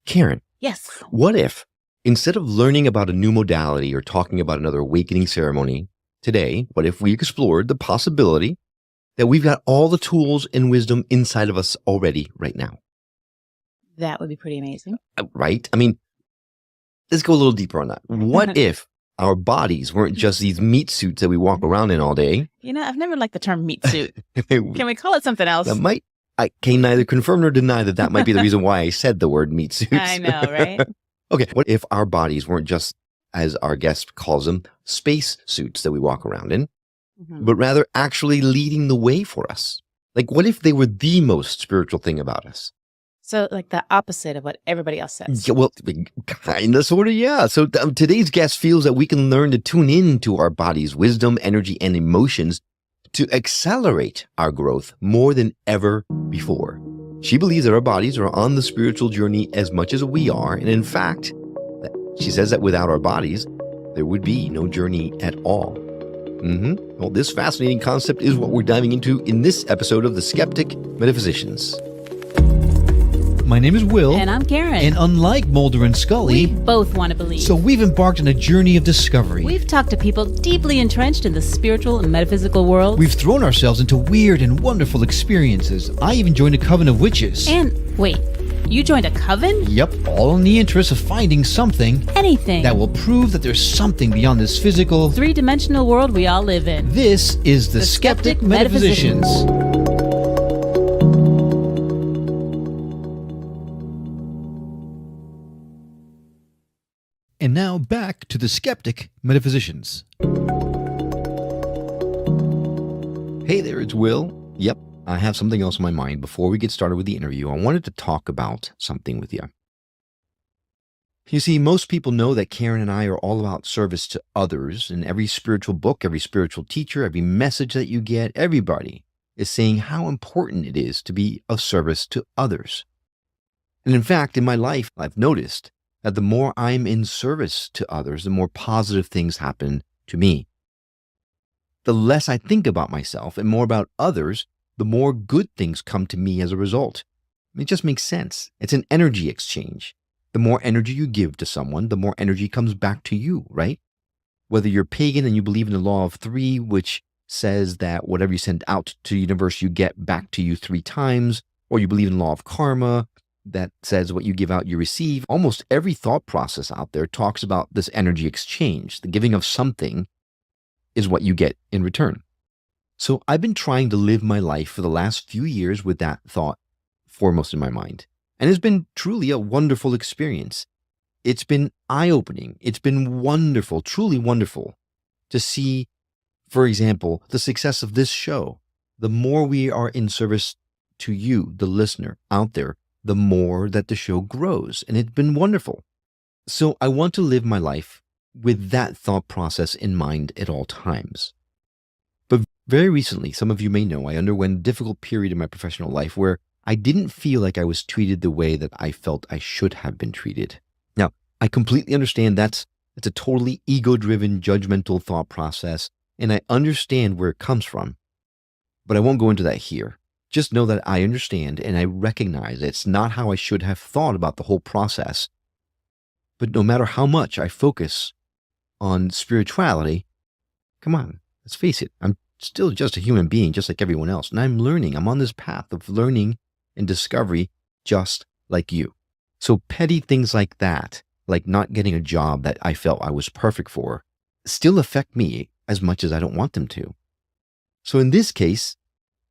Karen, Yes. what if instead of learning about a new modality or talking about another awakening ceremony today, what if we explored the possibility that we've got all the tools and wisdom inside of us already right now? That would be pretty amazing. Right? I mean, let's go a little deeper on that. What if our bodies weren't just these meat suits that we walk around in all day? You know, I've never liked the term meat suit. Can we call it something else? I can neither confirm nor deny that might be the reason why I said the word meat suits. I know, right? Okay, what if our bodies weren't just, as our guest calls them, space suits that we walk around in, but rather actually leading the way for us? Like, what if they were the most spiritual thing about us? So, like the opposite of what everybody else says. Yeah, well, kind of, sort of, yeah. So today's guest feels that we can learn to tune into our body's wisdom, energy, and emotions to accelerate our growth more than ever before. She believes that our bodies are on the spiritual journey as much as we are. And in fact, she says that without our bodies, there would be no journey at all. Well, this fascinating concept is what we're diving into in this episode of the Skeptic Metaphysicians. My name is Will. And I'm Karen. And unlike Mulder and Scully, we both want to believe. So we've embarked on a journey of discovery. We've talked to people deeply entrenched in the spiritual and metaphysical world. We've thrown ourselves into weird and wonderful experiences. I even joined a coven of witches. And wait, you joined a coven? Yep, all in the interest of finding something. Anything. That will prove that there's something beyond this physical, three-dimensional world we all live in. This is the Skeptic Metaphysicians. And now back to the Skeptic Metaphysicians. Hey there, it's Will. Yep, I have something else on my mind. Before we get started with the interview, I wanted to talk about something with you. You see, most people know that Karen and I are all about service to others, and every spiritual book, every spiritual teacher, every message that you get, everybody is saying how important it is to be of service to others. And in fact, in my life, I've noticed that the more I'm in service to others, the more positive things happen to me. The less I think about myself and more about others, the more good things come to me as a result. It just makes sense. It's an energy exchange. The more energy you give to someone, the more energy comes back to you, right? Whether you're pagan and you believe in the law of three, which says that whatever you send out to the universe, you get back to you 3 times, or you believe in the law of karma, that says what you give out, you receive. Almost every thought process out there talks about this energy exchange. The giving of something is what you get in return. So I've been trying to live my life for the last few years with that thought foremost in my mind. And it's been truly a wonderful experience. It's been eye-opening. It's been wonderful, truly wonderful to see, for example, the success of this show. The more we are in service to you, the listener out there, the more that the show grows. And it's been wonderful. So I want to live my life with that thought process in mind at all times. But very recently, some of you may know, I underwent a difficult period in my professional life where I didn't feel like I was treated the way that I felt I should have been treated. Now, I completely understand it's a totally ego-driven, judgmental thought process, and I understand where it comes from. But I won't go into that here. Just know that I understand and I recognize it's not how I should have thought about the whole process. But no matter how much I focus on spirituality, come on, let's face it, I'm still just a human being, just like everyone else. And I'm learning. I'm on this path of learning and discovery just like you. So petty things like that, like not getting a job that I felt I was perfect for, still affect me as much as I don't want them to. So in this case,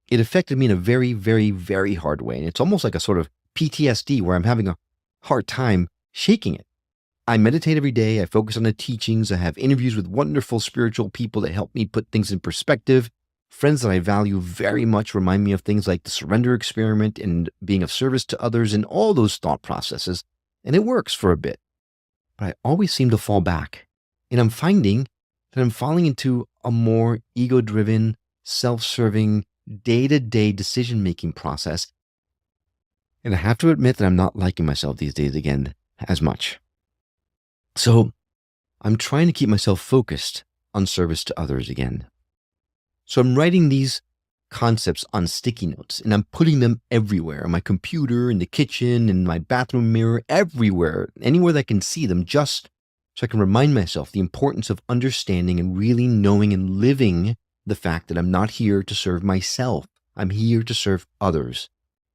it affected me in a very, very, very hard way. And it's almost like a sort of PTSD where I'm having a hard time shaking it. I meditate every day. I focus on the teachings. I have interviews with wonderful spiritual people that help me put things in perspective. Friends that I value very much remind me of things like the surrender experiment and being of service to others and all those thought processes. And it works for a bit. But I always seem to fall back. And I'm finding that I'm falling into a more ego-driven, self-serving, day-to-day decision-making process. And I have to admit that I'm not liking myself these days again as much. So I'm trying to keep myself focused on service to others again. So I'm writing these concepts on sticky notes, and I'm putting them everywhere, on my computer, in the kitchen, in my bathroom mirror, everywhere, anywhere that I can see them, just so I can remind myself the importance of understanding and really knowing and living the fact that I'm not here to serve myself. I'm here to serve others.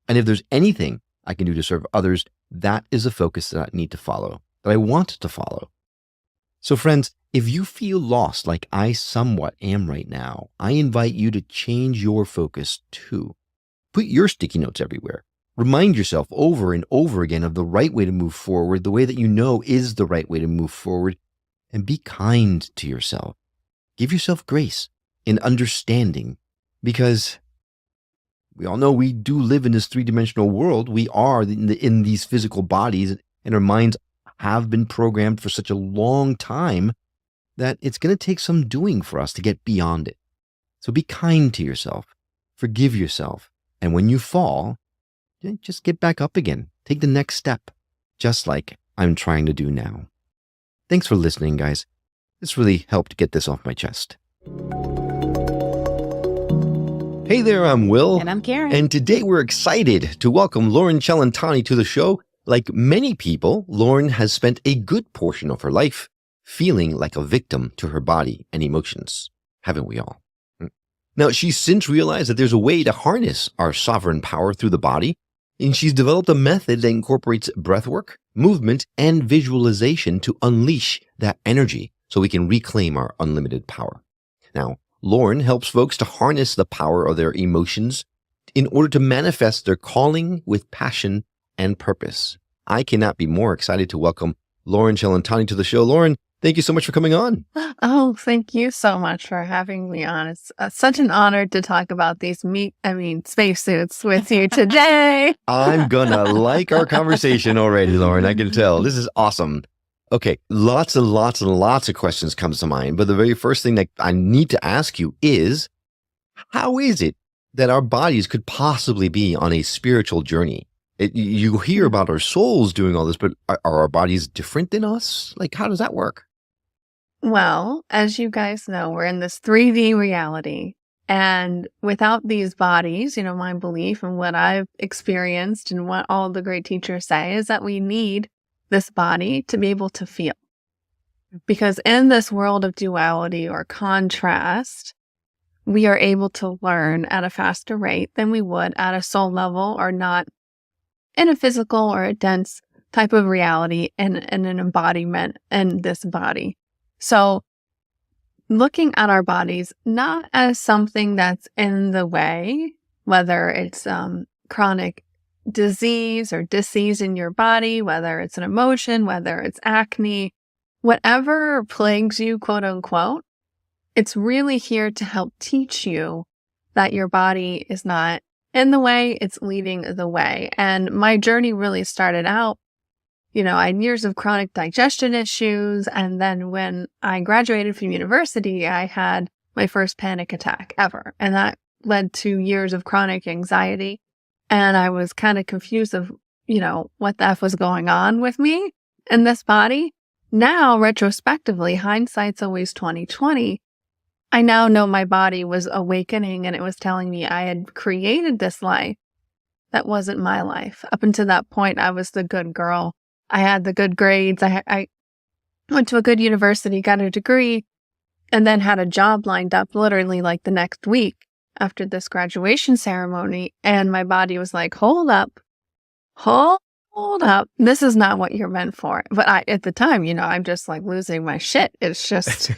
And if there's anything I can do to serve others, that is a focus that I need to follow, that I want to follow. So friends, if you feel lost like I somewhat am right now, I invite you to change your focus too. Put your sticky notes everywhere. Remind yourself over and over again of the right way to move forward, the way that you know is the right way to move forward, and be kind to yourself. Give yourself grace and understanding, because we all know we do live in this three-dimensional world. We are in these physical bodies, and our minds have been programmed for such a long time that it's going to take some doing for us to get beyond it. So be kind to yourself, forgive yourself, and when you fall, just get back up again. Take the next step, just like I'm trying to do now. Thanks for listening, guys. This really helped get this off my chest. Hey there, I'm Will. And I'm Karen. And today we're excited to welcome Loren Cellentani to the show. Like many people, Loren has spent a good portion of her life feeling like a victim to her body and emotions. Haven't we all? Now, she's since realized that there's a way to harness our sovereign power through the body, and she's developed a method that incorporates breathwork, movement, and visualization to unleash that energy so we can reclaim our unlimited power. Now, Loren helps folks to harness the power of their emotions in order to manifest their calling with passion and purpose. I cannot be more excited to welcome Loren Cellentani to the show. Loren, thank you so much for coming on. Oh, thank you so much for having me on. It's such an honor to talk about these spacesuits with you today. I'm gonna like our conversation already, Loren. I can tell. This is awesome. Okay, lots and lots and lots of questions comes to mind, but the very first thing that I need to ask you is, how is it that our bodies could possibly be on a spiritual journey? You hear about our souls doing all this, but are our bodies different than us? Like, how does that work? Well, as you guys know, we're in this 3D reality. And without these bodies, my belief and what I've experienced and what all the great teachers say is that we need this body to be able to feel. Because in this world of duality or contrast, we are able to learn at a faster rate than we would at a soul level, or not in a physical or a dense type of reality and an embodiment in this body. So looking at our bodies not as something that's in the way, whether it's chronic disease or disease in your body, whether it's an emotion, whether it's acne, whatever plagues you, quote unquote, it's really here to help teach you that your body is not in the way, it's leading the way. And my journey really started out, I had years of chronic digestion issues. And then when I graduated from university, I had my first panic attack ever. And that led to years of chronic anxiety. And I was kind of confused of, what the F was going on with me in this body. Now, retrospectively, hindsight's always 20/20. I now know my body was awakening, and it was telling me I had created this life that wasn't my life. Up until that point, I was the good girl. I had the good grades. I went to a good university, got a degree, and then had a job lined up literally like the next week after this graduation ceremony. And my body was like, hold up. This is not what you're meant for. But at the time, I'm just like losing my shit. It's just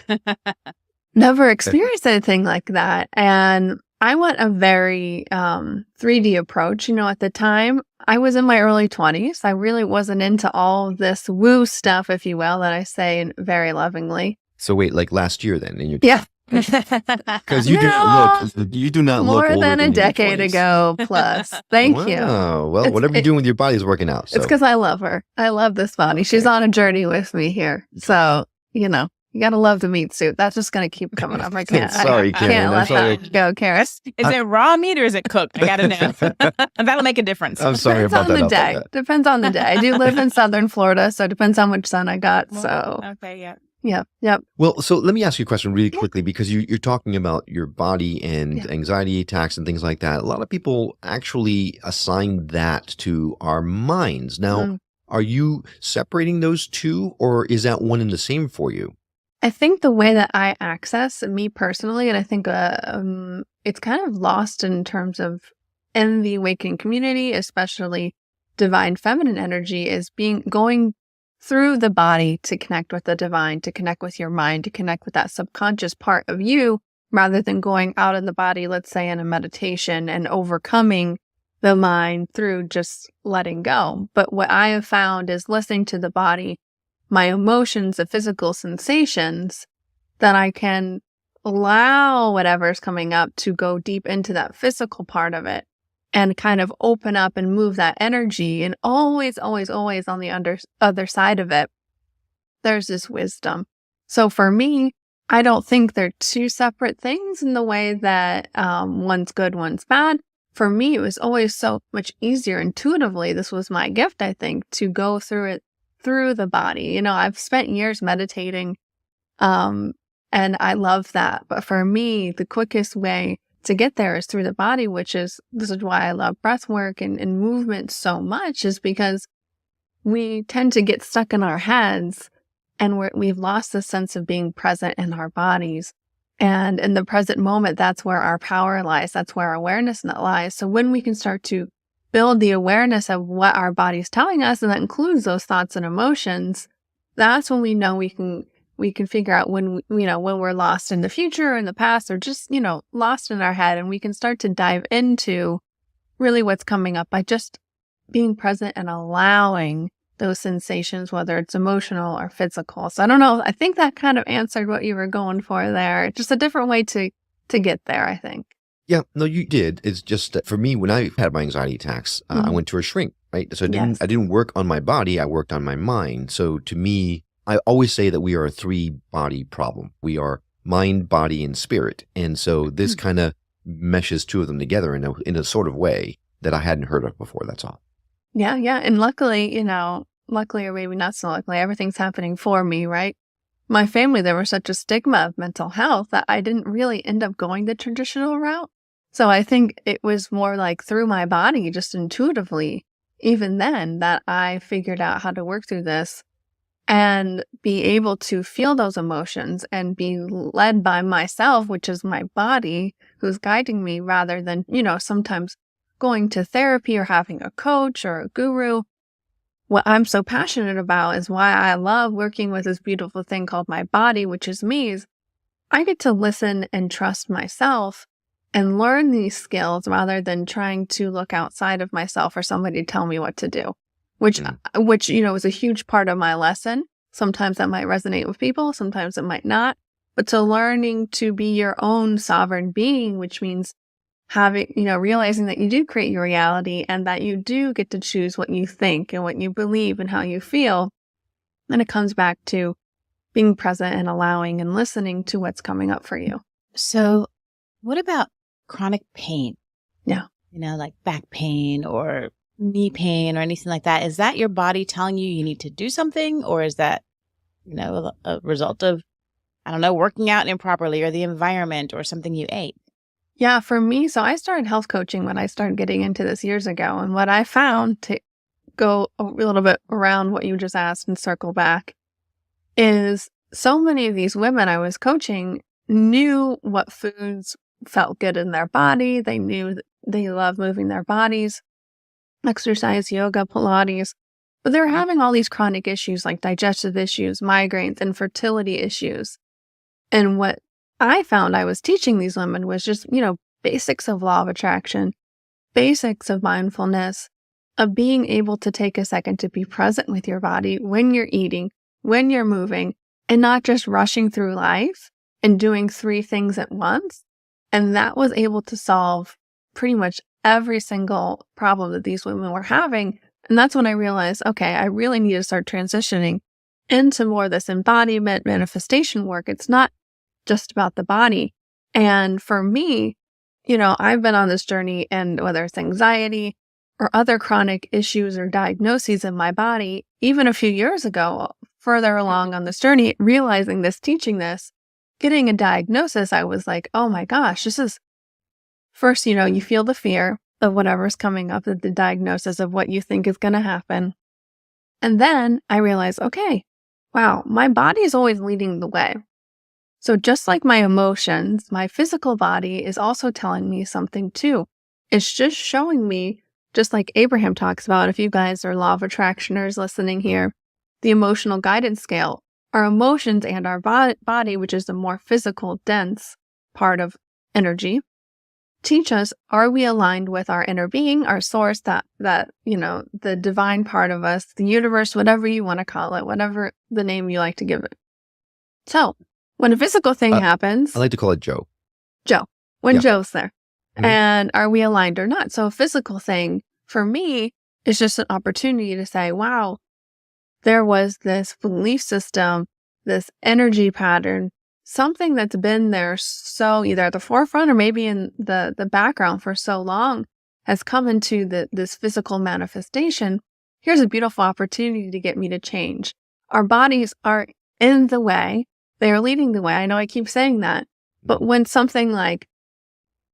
never experienced anything like that. And I went a very 3D approach. At the time, I was in my early 20s. I really wasn't into all this woo stuff, if you will, that I say very lovingly. So wait, like last year then? Yeah. Because you do not look more than a decade ago plus. Thank you. Well, whatever you're doing with your body is working out. So. It's because I love her. I love this body. Okay. She's on a journey with me here. So, you got to love the meat suit. That's just going to keep coming up. I can't. Sorry, Karen. Can't let that go, Karen. Is it raw meat or is it cooked? I got to know. That'll make a difference. I'm sorry about that. Depends on the day. I do live in Southern Florida, so it depends how much sun I got. So okay, yeah. Yep. Yep. Well, so let me ask you a question really Yeah. quickly because you're talking about your body and Yeah. anxiety attacks and things like that. A lot of people actually assign that to our minds. Now, Mm. are you separating those two, or is that one and the same for you? I think the way that I access me personally, and I think it's kind of lost in terms of in the awakening community, especially divine feminine energy, is being going through the body to connect with the divine, to connect with your mind, to connect with that subconscious part of you, rather than going out in the body, let's say in a meditation and overcoming the mind through just letting go. But what I have found is listening to the body, my emotions, the physical sensations, that I can allow whatever's coming up to go deep into that physical part of it and kind of open up and move that energy. And always, always, always on the other side of it, there's this wisdom. So for me, I don't think they're two separate things in the way that one's good, one's bad. For me, it was always so much easier intuitively. This was my gift, I think, to go through it through the body. You know, I've spent years meditating, and I love that. But for me, the quickest way to get there is through the body, this is why I love breath work and movement so much, is because we tend to get stuck in our heads and we've lost the sense of being present in our bodies. And in the present moment, that's where our power lies. That's where our awareness lies. So when we can start to build the awareness of what our body's telling us, and that includes those thoughts and emotions, that's when we know we can figure out when we're lost in the future or in the past, or just, lost in our head, and we can start to dive into really what's coming up by just being present and allowing those sensations, whether it's emotional or physical. So I don't know. I think that kind of answered what you were going for there. Just a different way to get there, I think. Yeah, no, you did. It's just that for me, when I had my anxiety attacks, I went to a shrink, right? So Yes. I didn't work on my body. I worked on my mind. So to me, I always say that we are a 3-body problem. We are mind, body, and spirit. And so this kind of meshes two of them together in a sort of way that I hadn't heard of before. That's all. Yeah, yeah. And luckily, or maybe not so luckily, everything's happening for me, right? My family, there was such a stigma of mental health that I didn't really end up going the traditional route. So I think it was more like through my body, just intuitively, even then, that I figured out how to work through this and be able to feel those emotions and be led by myself, which is my body who's guiding me, rather than, sometimes going to therapy or having a coach or a guru. What I'm so passionate about is why I love working with this beautiful thing called my body, which is me, is I get to listen and trust myself and learn these skills rather than trying to look outside of myself for somebody to tell me what to do, which is a huge part of my lesson. Sometimes that might resonate with people, sometimes it might not. But to learning to be your own sovereign being, which means realizing that you do create your reality and that you do get to choose what you think and what you believe and how you feel. And it comes back to being present and allowing and listening to what's coming up for you. So what about chronic pain? Yeah. Like back pain or knee pain or anything like that. Is that your body telling you need to do something? Or is that, a result of, working out improperly or the environment or something you ate? Yeah, for me, so I started health coaching when I started getting into this years ago. And what I found, to go a little bit around what you just asked and circle back, is so many of these women I was coaching knew what foods felt good in their body. They knew they loved moving their bodies, exercise, yoga, Pilates, but they're having all these chronic issues like digestive issues, migraines, infertility issues. And what I found I was teaching these women was just, basics of law of attraction, basics of mindfulness, of being able to take a second to be present with your body when you're eating, when you're moving, and not just rushing through life and doing 3 things at once. And that was able to solve pretty much every single problem that these women were having. And that's when I realized, okay, I really need to start transitioning into more of this embodiment manifestation work. It's not just about the body. And for me, I've been on this journey, and whether it's anxiety or other chronic issues or diagnoses in my body, even a few years ago, further along on this journey, realizing this, teaching this, getting a diagnosis, I was like, oh my gosh, this is first, you feel the fear of whatever's coming up, the diagnosis of what you think is going to happen. And then I realized, okay, wow, my body is always leading the way. So just like my emotions, my physical body is also telling me something too. It's just showing me, just like Abraham talks about, if you guys are law of attractioners listening here, the emotional guidance scale, our emotions and our body, which is the more physical, dense part of energy, teach us, are we aligned with our inner being, our source, that the divine part of us, the universe, whatever you want to call it, whatever the name you like to give it. So when a physical thing happens, I like to call it Joe. When Joe's there, Mhm. and are we aligned or not? So a physical thing for me is just an opportunity to say, wow, there was this belief system, this energy pattern, something that's been there so either at the forefront or maybe in the background for so long has come into this physical manifestation. Here's a beautiful opportunity to get me to change. Our bodies are in the way. They are leading the way. I know I keep saying that, but when something like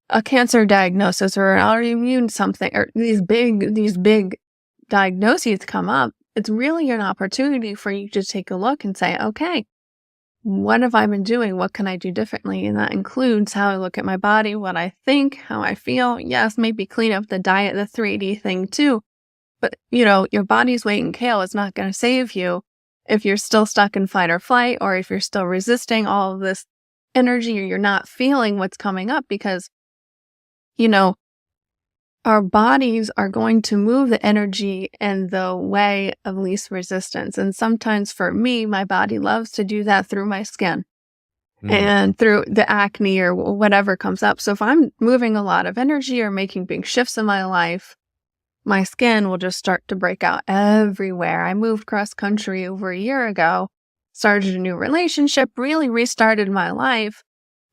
a cancer diagnosis or an autoimmune something, or these big diagnoses come up, it's really an opportunity for you to take a look and say, okay, what have I been doing? What can I do differently? And that includes how I look at my body, what I think, how I feel. Yes, maybe clean up the diet, the 3D thing too. But, your body's weight in kale is not going to save you if you're still stuck in fight or flight, or if you're still resisting all of this energy, or you're not feeling what's coming up, because, our bodies are going to move the energy in the way of least resistance. And sometimes for me, my body loves to do that through my skin and through the acne or whatever comes up. So if I'm moving a lot of energy or making big shifts in my life, my skin will just start to break out everywhere. I moved cross country over a year ago, started a new relationship, really restarted my life.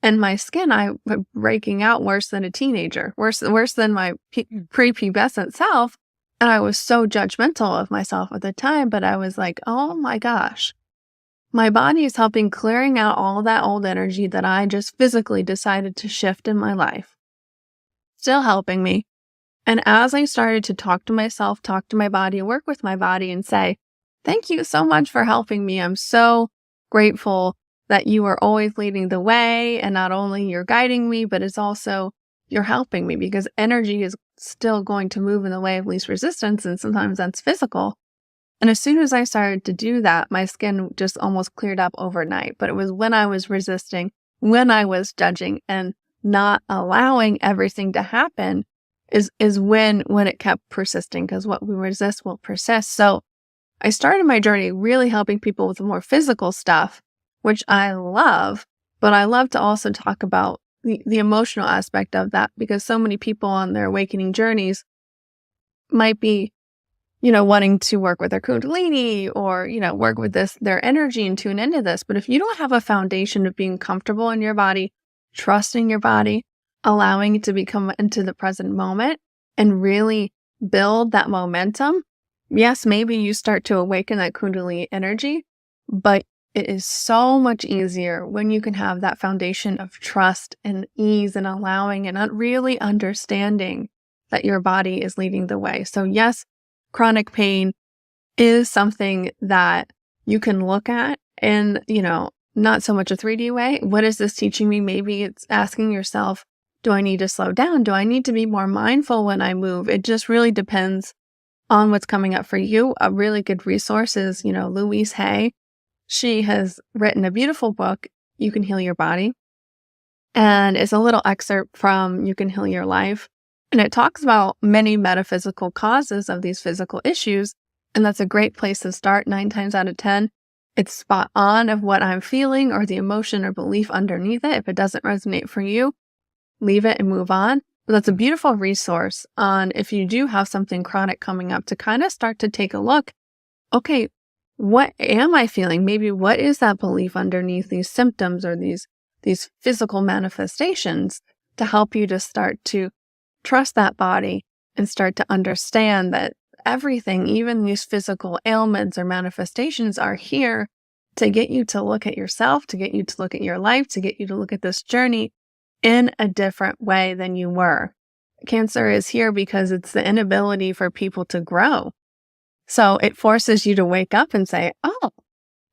And my skin, I was breaking out worse than a teenager, worse than my prepubescent self. And I was so judgmental of myself at the time, but I was like, oh my gosh, my body is helping clearing out all that old energy that I just physically decided to shift in my life. Still helping me. And as I started to talk to myself, talk to my body, work with my body and say, thank you so much for helping me. I'm so grateful that you are always leading the way, and not only you're guiding me, but it's also you're helping me, because energy is still going to move in the way of least resistance, and sometimes that's physical. And as soon as I started to do that, my skin just almost cleared up overnight. But it was when I was resisting, when I was judging and not allowing everything to happen is when it kept persisting, because what we resist will persist. So I started my journey really helping people with the more physical stuff, which I love, but I love to also talk about the emotional aspect of that, because so many people on their awakening journeys might be, wanting to work with their Kundalini or, work with their energy and tune into this. But if you don't have a foundation of being comfortable in your body, trusting your body, allowing it to become into the present moment and really build that momentum, yes, maybe you start to awaken that Kundalini energy, but it is so much easier when you can have that foundation of trust and ease and allowing and really understanding that your body is leading the way. So yes, chronic pain is something that you can look at in, not so much a 3D way. What is this teaching me? Maybe it's asking yourself, do I need to slow down? Do I need to be more mindful when I move? It just really depends on what's coming up for you. A really good resource is, Louise Hay. She has written a beautiful book, You Can Heal Your Body. And it's a little excerpt from You Can Heal Your Life. And it talks about many metaphysical causes of these physical issues. And that's a great place to start. 9 times out of 10, it's spot on of what I'm feeling or the emotion or belief underneath it. If it doesn't resonate for you, leave it and move on. But that's a beautiful resource on if you do have something chronic coming up to kind of start to take a look. Okay, what am I feeling? Maybe what is that belief underneath these symptoms or these physical manifestations, to help you to start to trust that body and start to understand that everything, even these physical ailments or manifestations, are here to get you to look at yourself, to get you to look at your life, to get you to look at this journey in a different way than you were. Cancer is here because it's the inability for people to grow. So it forces you to wake up and say, oh,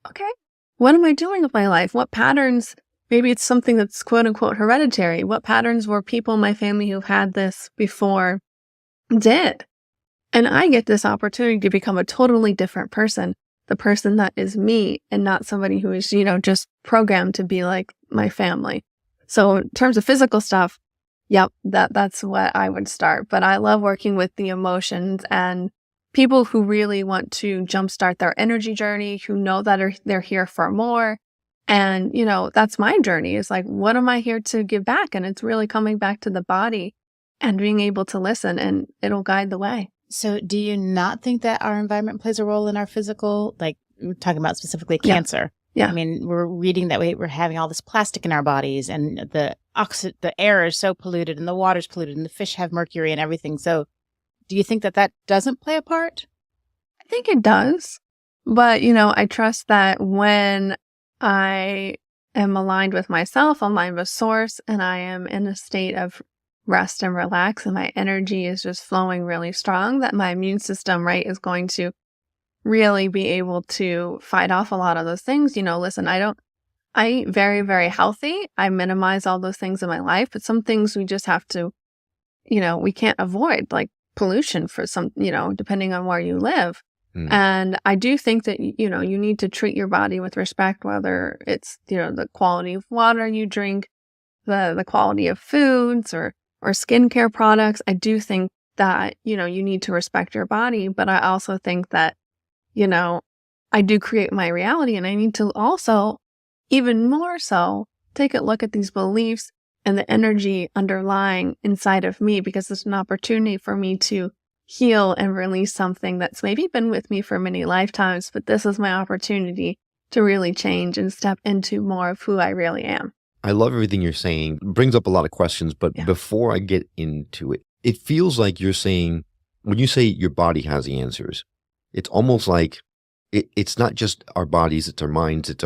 okay, what am I doing with my life? What patterns, maybe it's something that's quote unquote hereditary. What patterns were people in my family who've had this before did? And I get this opportunity to become a totally different person, the person that is me and not somebody who is, just programmed to be like my family. So in terms of physical stuff, yep, that's what I would start. But I love working with the emotions and people who really want to jumpstart their energy journey, who know that they're here for more. And, that's my journey, is like, what am I here to give back? And it's really coming back to the body and being able to listen, and it'll guide the way. So do you not think that our environment plays a role in our physical, like we're talking about specifically cancer? Yeah. I mean, we're reading that we're having all this plastic in our bodies, and the air is so polluted, and the water's polluted, and the fish have mercury and everything. So do you think that doesn't play a part? I think it does. But, I trust that when I am aligned with myself, aligned with source, and I am in a state of rest and relax, and my energy is just flowing really strong, that my immune system, right, is going to really be able to fight off a lot of those things. Listen, I eat very, very healthy. I minimize all those things in my life, but some things we just have to, we can't avoid, like pollution for some, depending on where you live. And I do think that, you need to treat your body with respect, whether it's, the quality of water you drink, the quality of foods or skincare products. I do think that, you need to respect your body, but I also think that, I do create my reality, and I need to also, even more so, take a look at these beliefs and the energy underlying inside of me, because it's an opportunity for me to heal and release something that's maybe been with me for many lifetimes, but this is my opportunity to really change and step into more of who I really am. I love everything you're saying. It brings up a lot of questions, but before I get into it, it feels like you're saying, when you say your body has the answers, it's almost like it's not just our bodies, it's our minds, it's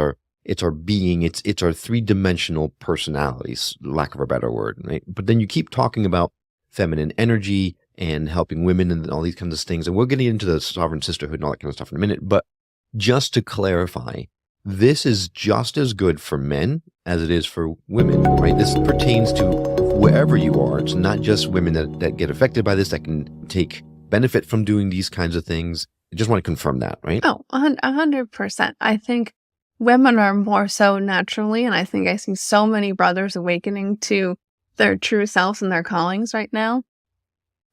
our being, it's our three-dimensional personalities, lack of a better word, right? But then you keep talking about feminine energy and helping women and all these kinds of things, and we're getting into the sovereign sisterhood and all that kind of stuff in a minute. But just to clarify, this is just as good for men as it is for women, right? This pertains to wherever you are. It's not just women that get affected by this, that can take benefit from doing these kinds of things. I just want to confirm that, right? Oh, 100%. I think women are more so naturally, and I think I see so many brothers awakening to their true selves and their callings right now.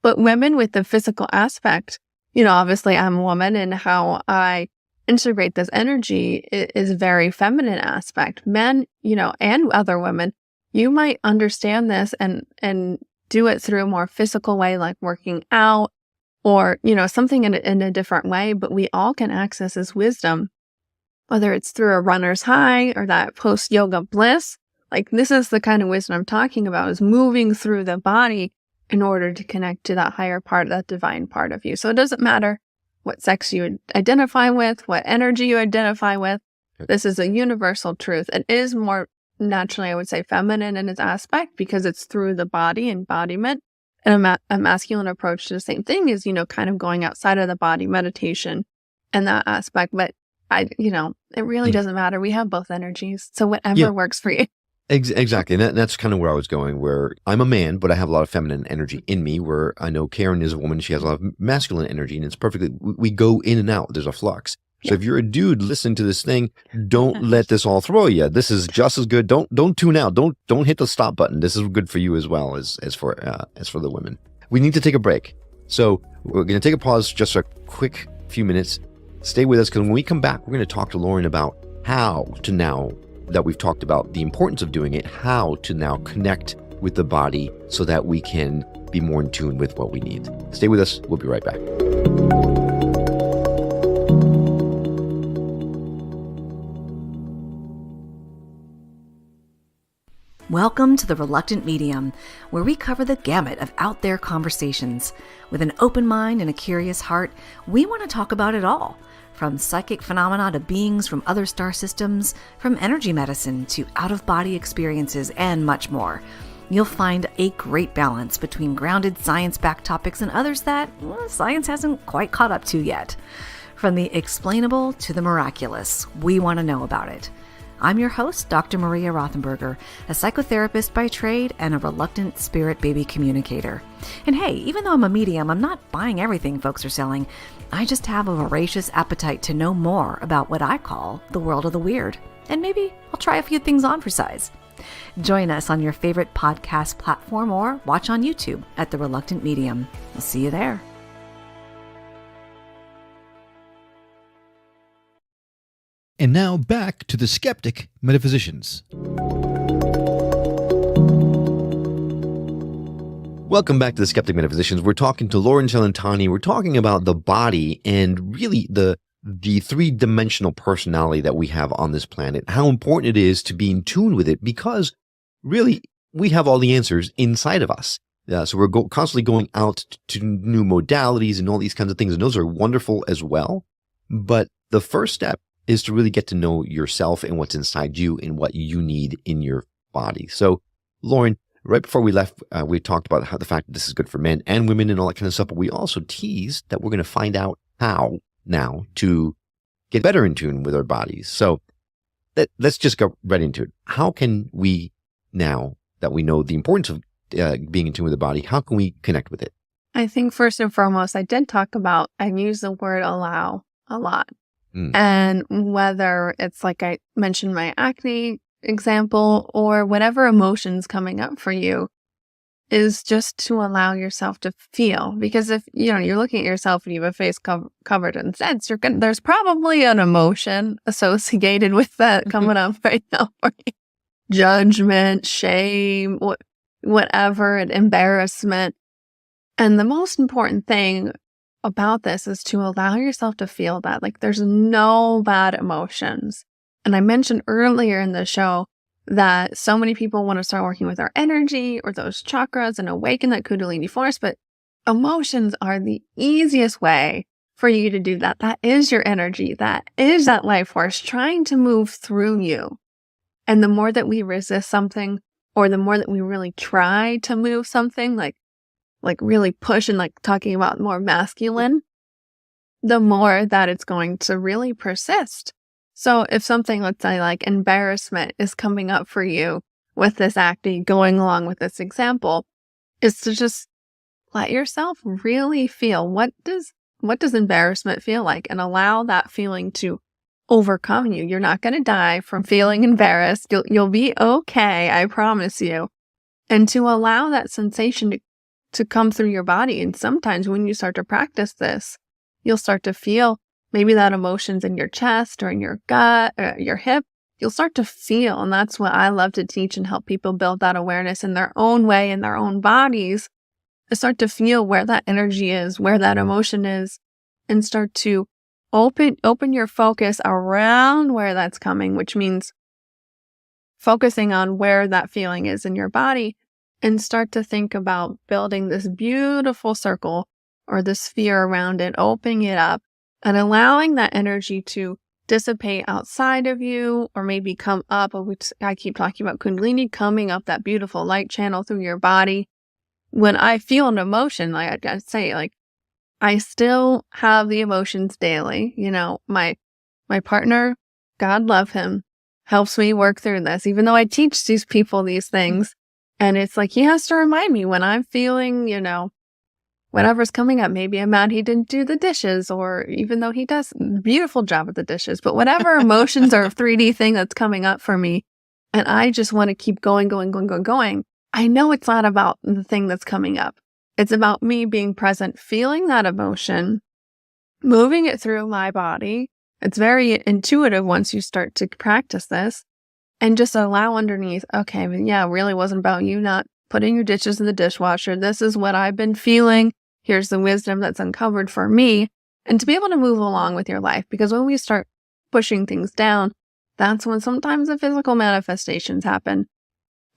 But women with the physical aspect, obviously I'm a woman, and how I integrate this energy is very feminine aspect. Men, and other women, you might understand this and do it through a more physical way, like working out, or, something in a different way, but we all can access this wisdom, whether it's through a runner's high or that post-yoga bliss. Like, this is the kind of wisdom I'm talking about, is moving through the body in order to connect to that higher part, that divine part of you. So it doesn't matter what sex you identify with, what energy you identify with. This is a universal truth. It is more naturally, I would say, feminine in its aspect, because it's through the body, embodiment. And a masculine approach to the same thing is, kind of going outside of the body, meditation, and that aspect. But it really doesn't matter. We have both energies. So whatever works for you. Exactly. And that's kind of where I was going, where I'm a man, but I have a lot of feminine energy in me, where I know Karen is a woman. She has a lot of masculine energy, and it's perfectly, we go in and out. There's a flux. So if you're a dude listening to this thing, don't let this all throw you. This is just as good. Don't tune out. Don't hit the stop button. This is good for you as well as for the women. We need to take a break. So we're going to take a pause, just a quick few minutes. Stay with us, because when we come back, we're going to talk to Loren about how to, now that we've talked about the importance of doing it, how to now connect with the body so that we can be more in tune with what we need. Stay with us. We'll be right back. Welcome to The Reluctant Medium, where we cover the gamut of out there conversations. With an open mind and a curious heart, we want to talk about it all. From psychic phenomena to beings from other star systems, from energy medicine to out-of-body experiences, and much more. You'll find a great balance between grounded science-backed topics and others that science hasn't quite caught up to yet. From the explainable to the miraculous, we want to know about it. I'm your host, Dr. Maria Rothenberger, a psychotherapist by trade and a reluctant spirit baby communicator. And hey, even though I'm a medium, I'm not buying everything folks are selling. I just have a voracious appetite to know more about what I call the world of the weird. And maybe I'll try a few things on for size. Join us on your favorite podcast platform or watch on YouTube at The Reluctant Medium. We'll see you there. And now back to the Skeptic Metaphysicians. Welcome back to the Skeptic Metaphysicians. We're talking to Loren Cellentani. We're talking about the body and really the three-dimensional personality that we have on this planet, how important it is to be in tune with it, because really we have all the answers inside of us. So we're constantly going out to new modalities and all these kinds of things, and those are wonderful as well. But the first step is to really get to know yourself and what's inside you and what you need in your body. So, Loren, right before we left, we talked about how the fact that this is good for men and women and all that kind of stuff, but we also teased that we're going to find out how now to get better in tune with our bodies. So let's just go right into it. How can we, now that we know the importance of being in tune with the body, how can we connect with it? I think first and foremost, I use the word allow a lot. And whether it's like I mentioned my acne example or whatever emotions coming up for you is just to allow yourself to feel. Because if you're looking at yourself and you have a face covered in zits, there's probably an emotion associated with that coming up right now for you. Judgment, shame, whatever, and embarrassment. And the most important thing about this is to allow yourself to feel that. Like, there's no bad emotions. And I mentioned earlier in the show that so many people want to start working with our energy or those chakras and awaken that Kundalini force, but emotions are the easiest way for you to do that. That is your energy. That is that life force trying to move through you. And the more that we resist something, or the more that we really try to move something, like really push and like talking about more masculine, the more that it's going to really persist. So if something, let's say like embarrassment is coming up for you with this acne, going along with this example, is to just let yourself really feel what does embarrassment feel like, and allow that feeling to overcome you. You're not going to die from feeling embarrassed. You'll be okay, I promise you. And to allow that sensation to come through your body. And sometimes when you start to practice this, you'll start to feel maybe that emotions in your chest or in your gut or your hip. You'll start to feel. And that's what I love to teach and help people build that awareness in their own way, in their own bodies, and start to feel where that energy is, where that emotion is, and start to open your focus around where that's coming, which means focusing on where that feeling is in your body, and start to think about building this beautiful circle or the sphere around it, opening it up and allowing that energy to dissipate outside of you, or maybe come up. I keep talking about Kundalini, coming up that beautiful light channel through your body. When I feel an emotion, like I gotta say, like I still have the emotions daily. My partner, God love him, helps me work through this, even though I teach these people these things. And it's like he has to remind me when I'm feeling, whatever's coming up. Maybe I'm mad he didn't do the dishes, or even though he does a beautiful job with the dishes, but whatever emotions or 3D thing that's coming up for me, and I just want to keep going. I know it's not about the thing that's coming up. It's about me being present, feeling that emotion, moving it through my body. It's very intuitive once you start to practice this. And just allow underneath, okay, but yeah, it really wasn't about you not putting your dishes in the dishwasher. This is what I've been feeling. Here's the wisdom that's uncovered for me. And to be able to move along with your life. Because when we start pushing things down, that's when sometimes the physical manifestations happen.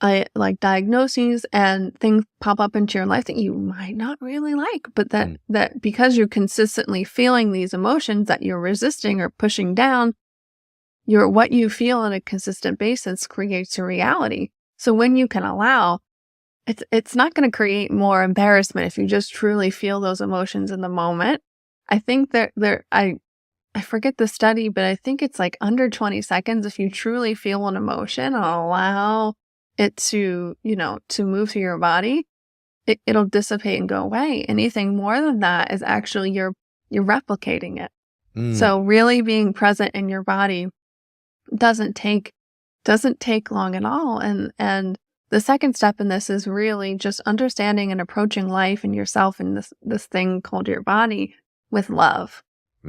like diagnoses and things pop up into your life that you might not really like, but that because you're consistently feeling these emotions that you're resisting or pushing down, what you feel on a consistent basis creates your reality. So when you can allow, it's not going to create more embarrassment if you just truly feel those emotions in the moment. I think I forget the study, but I think it's like under 20 seconds if you truly feel an emotion and allow it to move through your body, it'll dissipate and go away. Anything more than that is actually you're replicating it. So really being present in your body doesn't take long at all. And the second step in this is really just understanding and approaching life and yourself and this thing called your body with love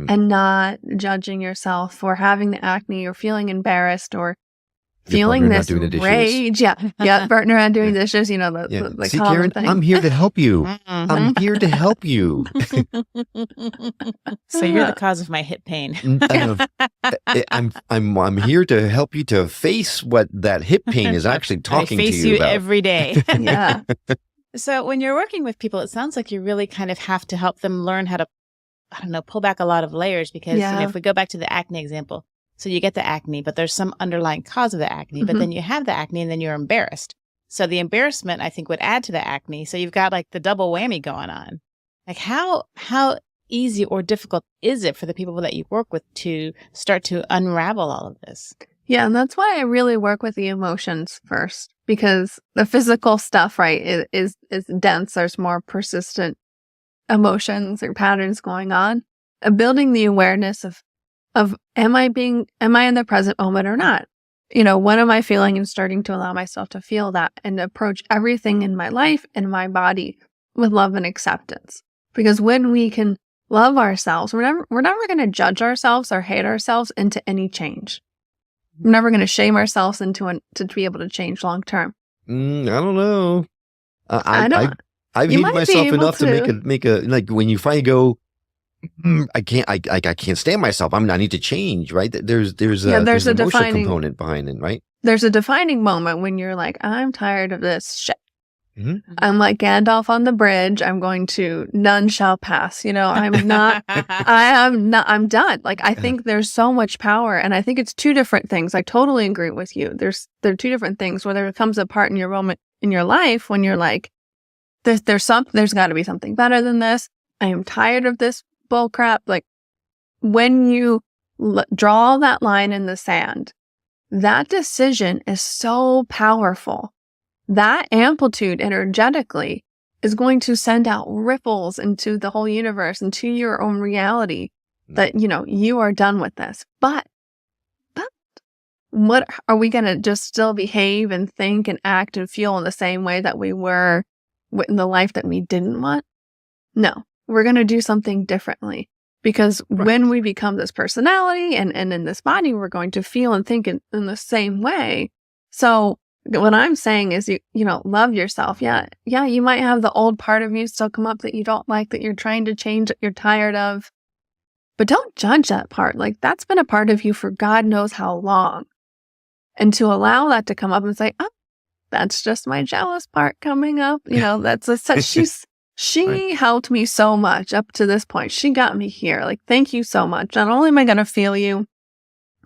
and not judging yourself for having the acne or feeling embarrassed or feeling this rage. Yeah, partner not doing dishes, See, the Karen, thing. I'm here to help you. I'm here to help you. So you're the cause of my hip pain. I'm here to help you to face what that hip pain is actually talking to you about. I face you every day. Yeah. So when you're working with people, it sounds like you really kind of have to help them learn how to, pull back a lot of layers because if we go back to the acne example, so you get the acne, but there's some underlying cause of the acne, but then you have the acne and then you're embarrassed. So the embarrassment, I think, would add to the acne. So you've got like the double whammy going on. Like how easy or difficult is it for the people that you work with to start to unravel all of this? Yeah, and that's why I really work with the emotions first, because the physical stuff, right, is dense. There's more persistent emotions or patterns going on. Building the awareness of am I in the present moment or not? What am I feeling, and starting to allow myself to feel that and approach everything in my life and my body with love and acceptance. Because when we can love ourselves, we're never going to judge ourselves or hate ourselves into any change. We're never going to shame ourselves to be able to change long term. I don't know. I don't. I've hated myself enough to make a like when you finally go, I can't stand myself. I need to change, right? There's an emotional component behind it, right? There's a defining moment when you're like, I'm tired of this shit. I'm like Gandalf on the bridge. I'm going to, none shall pass. I'm not, I'm done. Like, I think there's so much power, and I think it's two different things. I totally agree with you. There are two different things where there comes a part in your moment in your life when you're like, there's got to be something better than this. I am tired of this bull crap. Like when you draw that line in the sand, that decision is so powerful. That amplitude energetically is going to send out ripples into the whole universe, into your own reality that, you are done with this. But what are we going to just still behave and think and act and feel in the same way that we were in the life that we didn't want? No. We're going to do something differently because when we become this personality and in this body, we're going to feel and think in the same way. So what I'm saying is, love yourself. Yeah. You might have the old part of you still come up that you don't like, that you're trying to change, that you're tired of, but don't judge that part. Like that's been a part of you for God knows how long. And to allow that to come up and say, oh, that's just my jealous part coming up. She helped me so much up to this point. She got me here. Like, thank you so much. Not only am I going to feel you,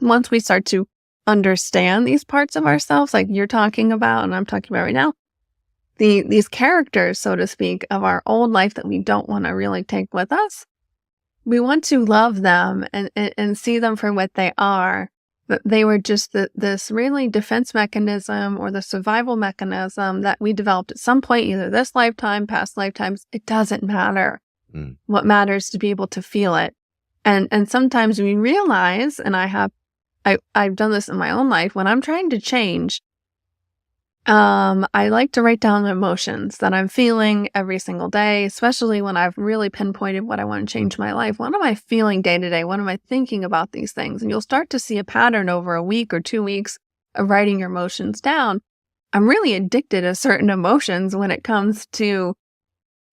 once we start to understand these parts of ourselves, like you're talking about and I'm talking about right now, these characters, so to speak, of our old life that we don't want to really take with us, we want to love them and see them for what they are. That they were just this really defense mechanism or the survival mechanism that we developed at some point, either this lifetime, past lifetimes. It doesn't matter. What matters is to be able to feel it. And sometimes we realize, and I've done this in my own life, when I'm trying to change, I like to write down the emotions that I'm feeling every single day, especially when I've really pinpointed what I want to change in my life. What am I feeling day to day? What am I thinking about these things? And you'll start to see a pattern over a week or 2 weeks of writing your emotions down. I'm really addicted to certain emotions when it comes to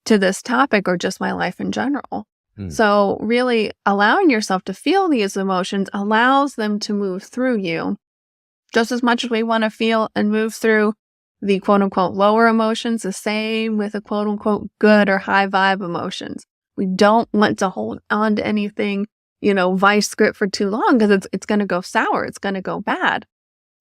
this topic or just my life in general. So really allowing yourself to feel these emotions allows them to move through you just as much as we want to feel and move through the quote unquote lower emotions, the same with the quote unquote good or high vibe emotions. We don't want to hold on to anything, vice grip for too long because it's going to go sour. It's going to go bad.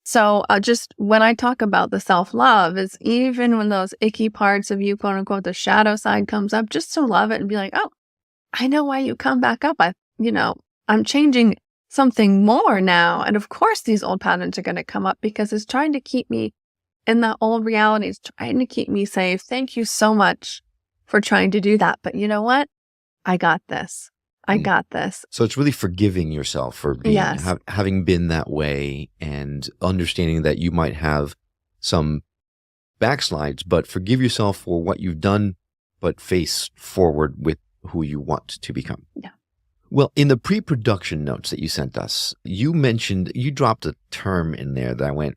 So just when I talk about the self-love, is even when those icky parts of you, quote unquote, the shadow side comes up, just to love it and be like, oh, I know why you come back up. I'm changing something more now. And of course, these old patterns are going to come up because it's trying to keep me in that old reality. It's trying to keep me safe. Thank you so much for trying to do that. But you know what? I got this. I got this. So it's really forgiving yourself for being, having been that way and understanding that you might have some backslides, but forgive yourself for what you've done, but face forward with who you want to become. Yeah. Well, in the pre-production notes that you sent us, you dropped a term in there that I went,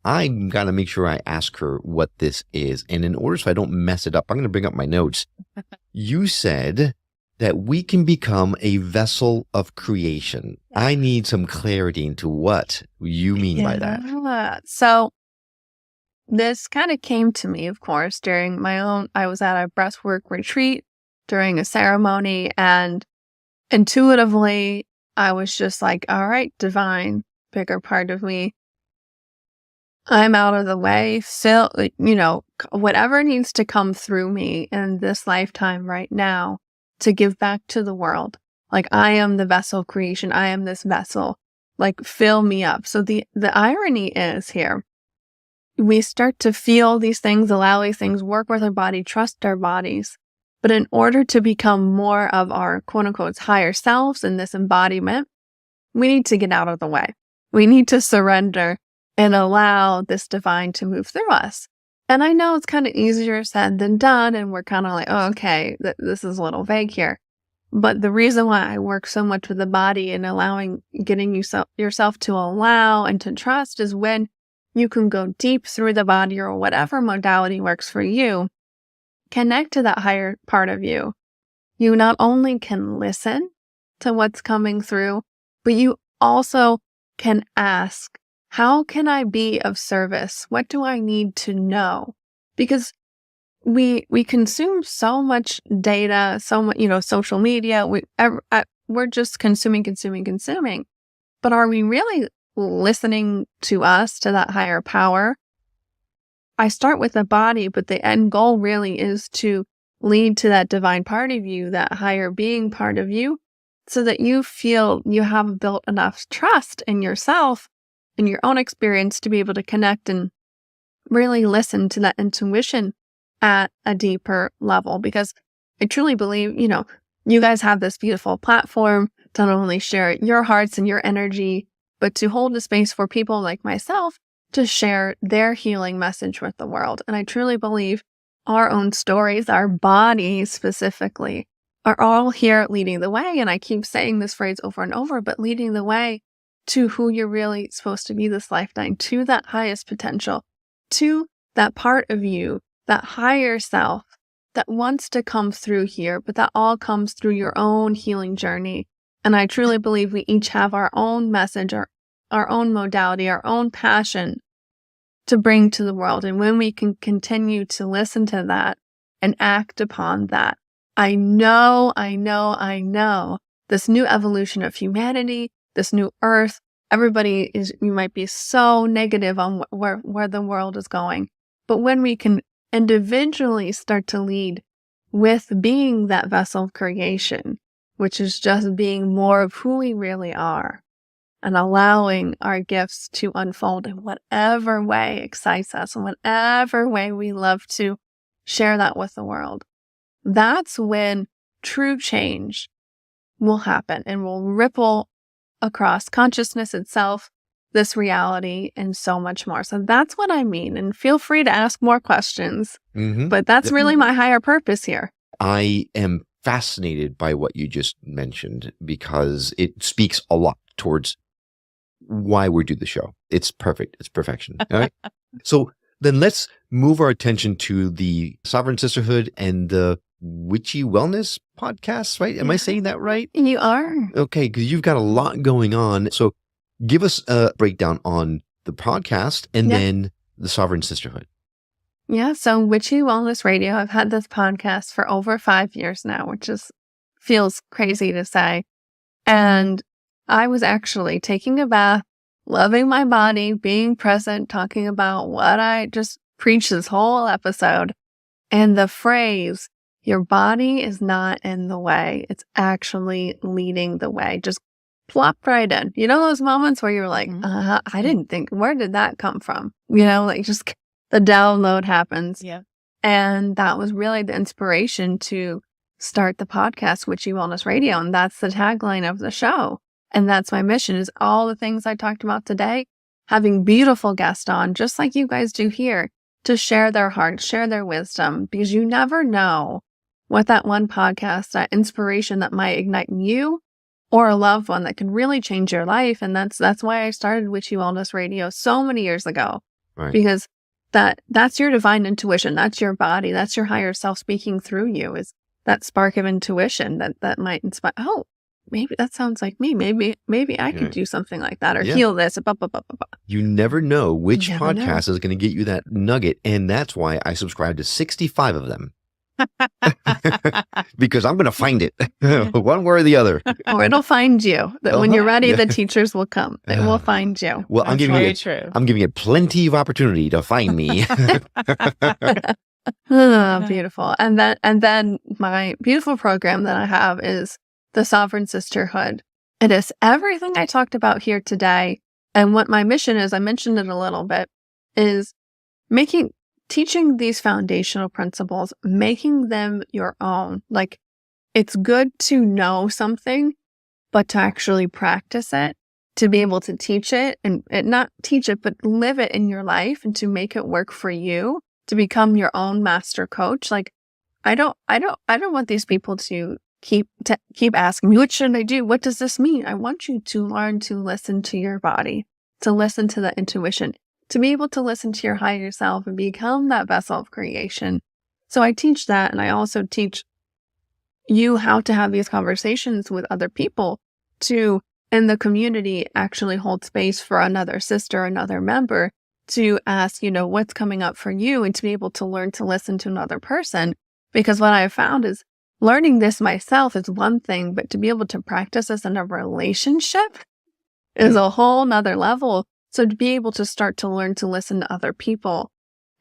I got to make sure I ask her what this is. And in order so I don't mess it up, I'm going to bring up my notes. You said that we can become a vessel of creation. I need some clarity into what you mean by that. So this kind of came to me, of course, during I was at a breathwork retreat during a ceremony, and intuitively, I was just like, all right, divine, bigger part of me, I'm out of the way. Still, whatever needs to come through me in this lifetime right now to give back to the world. Like, I am the vessel of creation. I am this vessel. Like, fill me up. So the irony is here, we start to feel these things, allow these things, work with our body, trust our bodies. But in order to become more of our quote unquote higher selves in this embodiment, we need to get out of the way. We need to surrender and allow this divine to move through us. And I know it's kind of easier said than done, and we're kind of like, oh, okay, this is a little vague here. But the reason why I work so much with the body and getting yourself to allow and to trust is when you can go deep through the body or whatever modality works for you, connect to that higher part of you. You not only can listen to what's coming through, but you also can ask, how can I be of service? What do I need to know? Because we consume so much data, so much, social media. We're just consuming. But are we really listening to us, to that higher power? I start with the body, but the end goal really is to lead to that divine part of you, that higher being part of you, so that you feel you have built enough trust in yourself, in your own experience, to be able to connect and really listen to that intuition at a deeper level. Because I truly believe, you guys have this beautiful platform to not only share your hearts and your energy, but to hold a space for people like myself to share their healing message with the world. And I truly believe our own stories, our bodies specifically, are all here leading the way. And I keep saying this phrase over and over, but leading the way to who you're really supposed to be this lifetime, to that highest potential, to that part of you, that higher self that wants to come through here, but that all comes through your own healing journey. And I truly believe we each have our own message, our own modality, our own passion to bring to the world. And when we can continue to listen to that and act upon that, I know this new evolution of humanity, this new earth, you might be so negative on where the world is going. But when we can individually start to lead with being that vessel of creation, which is just being more of who we really are, and allowing our gifts to unfold in whatever way excites us, in whatever way we love to share that with the world, that's when true change will happen and will ripple across consciousness itself, this reality, and so much more. So that's what I mean. And feel free to ask more questions. But that's really my higher purpose here. I am fascinated by what you just mentioned because it speaks a lot towards why we do the show. It's perfect. It's perfection. All right. So then let's move our attention to the Sovereign Sisterhood and the Witchy Wellness podcast, right? Am I saying that right? You are. Okay, because you've got a lot going on. So give us a breakdown on the podcast and then the Sovereign Sisterhood. Yeah, so Witchy Wellness Radio, I've had this podcast for over 5 years now, which feels crazy to say. And I was actually taking a bath, loving my body, being present, talking about what I just preached this whole episode. And the phrase, your body is not in the way, it's actually leading the way, just plopped right in. You know those moments where you're like, I didn't think, where did that come from? Like just the download happens. Yeah. And that was really the inspiration to start the podcast, Witchy Wellness Radio. And that's the tagline of the show. And that's my mission, is all the things I talked about today, having beautiful guests on, just like you guys do here, to share their hearts, share their wisdom, because you never know what that one podcast, that inspiration that might ignite you or a loved one that can really change your life. And that's why I started Witchy Wellness Radio so many years ago, Right. because that's your divine intuition. That's your body. That's your higher self speaking through you, is that spark of intuition that might inspire. Oh, maybe that sounds like me. Maybe I could do something like that, or heal this. You never know which You never podcast is going to get you that nugget. And that's why I subscribe to 65 of them. Because I'm going to find it one way or the other. Or it'll find you. That when you're ready, the teachers will come. They will find you. Well, I'm giving it plenty of opportunity to find me. Oh, beautiful. And then my beautiful program that I have is the Sovereign Sisterhood. It is everything I talked about here today. And what my mission is, I mentioned it a little bit, is teaching these foundational principles, making them your own. Like, it's good to know something, but to actually practice it, to be able to teach it, and not teach it, but live it in your life, and to make it work for you, to become your own master coach. Like, I don't want these people to keep asking me, what should I do? What does this mean? I want you to learn to listen to your body, to listen to the intuition, to be able to listen to your higher self and become that vessel of creation. So I teach that, and I also teach you how to have these conversations with other people, to, in the community, actually hold space for another sister, another member, to ask, what's coming up for you, and to be able to learn to listen to another person. Because what I've found is learning this myself is one thing, but to be able to practice this in a relationship is a whole nother level. So to be able to start to learn to listen to other people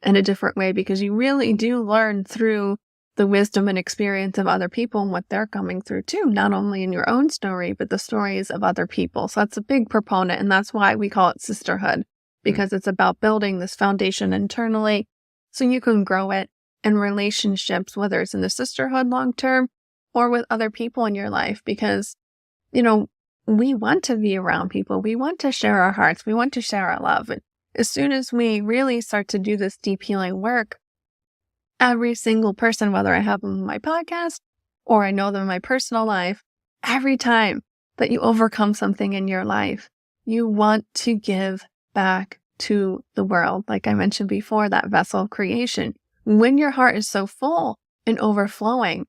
in a different way, because you really do learn through the wisdom and experience of other people and what they're coming through too, not only in your own story, but the stories of other people. So that's a big proponent. And that's why we call it sisterhood, because it's about building this foundation internally so you can grow it in relationships, whether it's in the sisterhood long-term or with other people in your life, because, we want to be around people. We want to share our hearts. We want to share our love. And as soon as we really start to do this deep healing work, every single person, whether I have them in my podcast or I know them in my personal life, every time that you overcome something in your life, you want to give back to the world. Like I mentioned before, that vessel of creation. When your heart is so full and overflowing,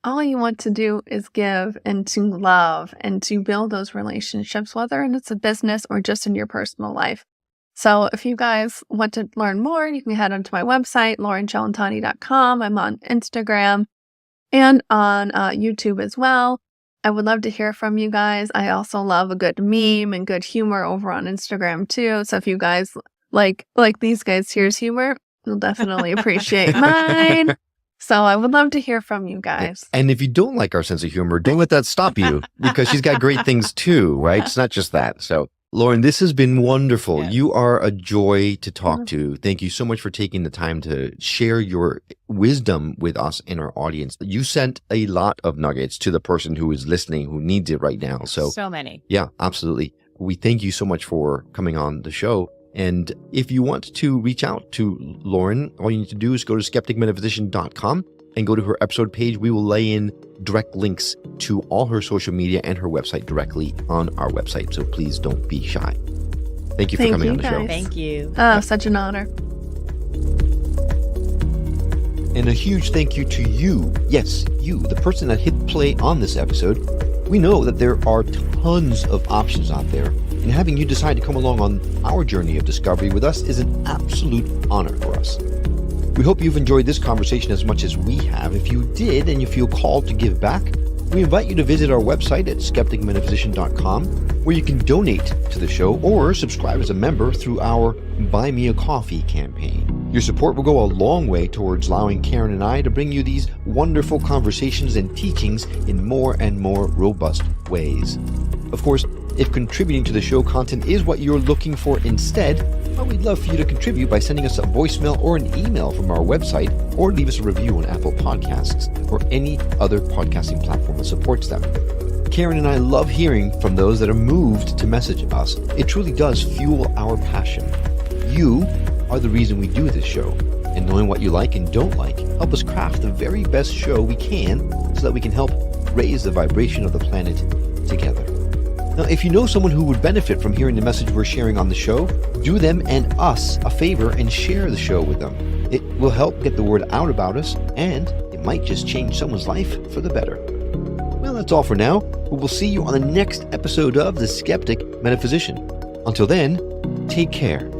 all you want to do is give and to love and to build those relationships, whether it's a business or just in your personal life. So if you guys want to learn more, you can head onto my website, lorencellentani.com. I'm on Instagram and on YouTube as well. I would love to hear from you guys. I also love a good meme and good humor over on Instagram too. So if you guys like these guys' here's humor, you'll definitely appreciate mine. So I would love to hear from you guys. And if you don't like our sense of humor, don't let that stop you, because she's got great things too, right? It's not just that. So Loren, this has been wonderful. Yes. You are a joy to talk to. Thank you so much for taking the time to share your wisdom with us and our audience. You sent a lot of nuggets to the person who is listening, who needs it right now. So many. Yeah, absolutely. We thank you so much for coming on the show. And if you want to reach out to Loren, all you need to do is go to skepticmetaphysician.com and go to her episode page. We will lay in direct links to all her social media and her website directly on our website. So please don't be shy. Thank you for coming on the show. Thank you. Oh, such an honor. And a huge thank you to you. Yes, you, the person that hit play on this episode. We know that there are tons of options out there, and having you decide to come along on our journey of discovery with us is an absolute honor for us. We hope you've enjoyed this conversation as much as we have. If you did and you feel called to give back, we invite you to visit our website at skepticmetaphysician.com, where you can donate to the show or subscribe as a member through our Buy Me a Coffee campaign. Your support will go a long way towards allowing Karen and I to bring you these wonderful conversations and teachings in more and more robust ways. Of course, if contributing to the show content is what you're looking for instead, we'd love for you to contribute by sending us a voicemail or an email from our website, or leave us a review on Apple Podcasts or any other podcasting platform that supports them. Karen and I love hearing from those that are moved to message us. It truly does fuel our passion. You are the reason we do this show, and knowing what you like and don't like help us craft the very best show we can so that we can help raise the vibration of the planet together. Now, if you know someone who would benefit from hearing the message we're sharing on the show, do them and us a favor and share the show with them. It will help get the word out about us, and it might just change someone's life for the better. Well, that's all for now. We will see you on the next episode of The Skeptic Metaphysician. Until then, take care.